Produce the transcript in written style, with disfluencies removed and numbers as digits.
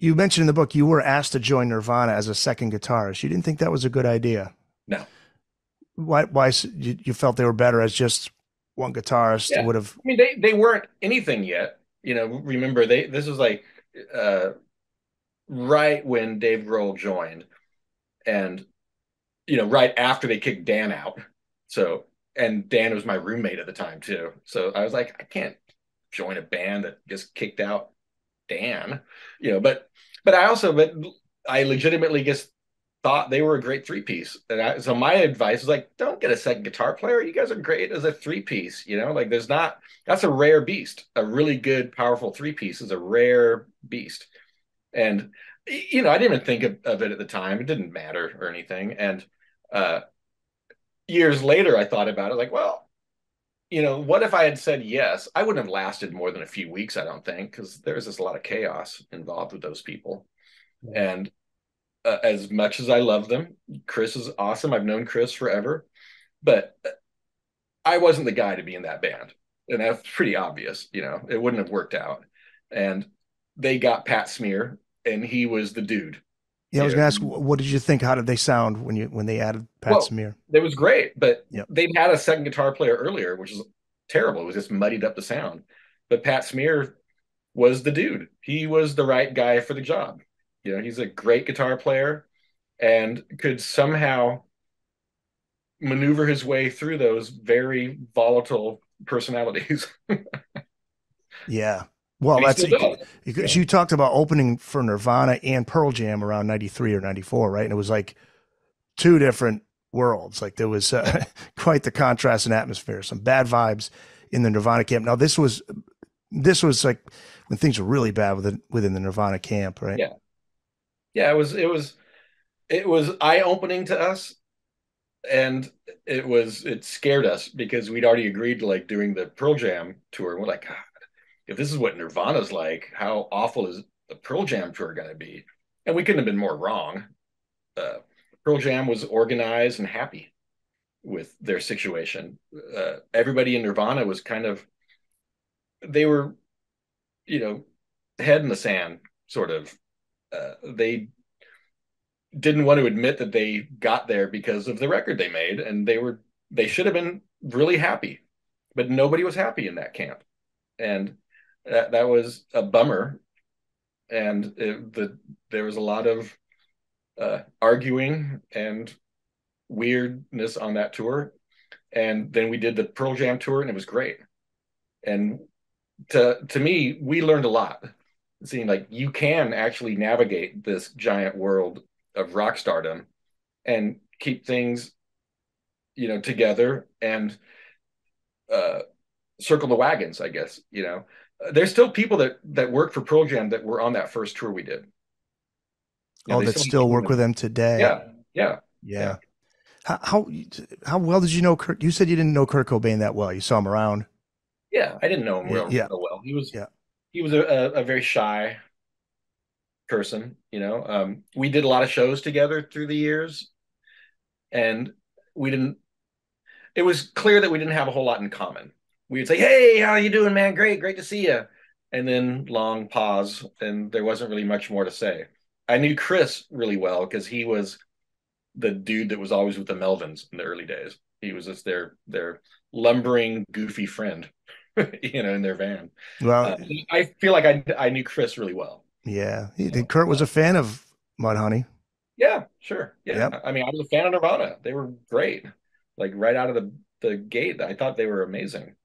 You mentioned in the book you were asked to join Nirvana as a second guitarist. You didn't think that was a good idea. No. You felt they were better as just one guitarist Yeah. would have. I mean, they weren't anything yet. Remember this was like uh right when Dave Grohl joined, and right after they kicked Dan out. So, and Dan was my roommate at the time too. So I was like, I can't join a band that just kicked out Dan, but I legitimately just thought they were a great three piece. So my advice was like, don't get a second guitar player. You guys are great as a three piece. Like that's a rare beast. A really good, powerful three piece is a rare beast. And I didn't even think of it at the time. It didn't matter or anything. And uh, years later, I thought about it like, well, what if I had said yes? I wouldn't have lasted more than a few weeks, I don't think, because there's just a lot of chaos involved with those people. And as much as I love them, Chris is awesome. I've known Chris forever, but I wasn't the guy to be in that band. And that's pretty obvious. It wouldn't have worked out. And they got Pat Smear, and he was the dude. Yeah, I You was know, going to ask, what did you think? How did they sound when they added Pat well, Smear? it was great, but Yep. they'd had a second guitar player earlier, which is terrible. It was just muddied up the sound. But Pat Smear was the dude. He was the right guy for the job. He's a great guitar player and could somehow maneuver his way through those very volatile personalities. Yeah. And Well, he that's still does. because you talked about opening for Nirvana and Pearl Jam around 93 or 94, right? And it was like two different worlds. Like there was quite the contrast in atmosphere, some bad vibes in the Nirvana camp. Now this was like when things were really bad within the Nirvana camp, right? Yeah. Yeah, it was eye-opening to us, and it scared us because we'd already agreed to like doing the Pearl Jam tour. And we're like, God, if this is what Nirvana's like, how awful is the Pearl Jam tour going to be? And we couldn't have been more wrong. Uh, Pearl Jam was organized and happy with their situation. Everybody in Nirvana was they were, you know, head in the sand, sort of. They didn't want to admit that they got there because of the record they made, and they should have been really happy, but nobody was happy in that camp, and that was a bummer. And there was a lot of arguing and weirdness on that tour, and then we did the Pearl Jam tour, and it was great. And to me, we learned a lot, seeing like you can actually navigate this giant world of rock stardom and keep things together and uh, circle the wagons, I guess. There's still people that work for Pearl Jam that were on that first tour we did. Oh, They that still still work with them today. yeah, yeah, yeah. Yeah. How well did you know Kurt? You said you didn't know Kurt Cobain that well. You saw him around. Yeah, I didn't know him Yeah, real, yeah, real well. yeah. He was a very shy person. We did a lot of shows together through the years, and we didn't. It was clear that we didn't have a whole lot in common. We would say, "Hey, how you doing, man? Great to see you," and then long pause, and there wasn't really much more to say. I knew Chris really well because he was the dude that was always with the Melvins in the early days. He was just their lumbering, goofy friend, in their van. Well, I feel like I knew Chris really well. yeah. So, Kurt was a fan of Mudhoney. yeah, sure, yeah. Yep. I mean, I was a fan of Nirvana. They were great, like right out of the gate. I thought they were amazing.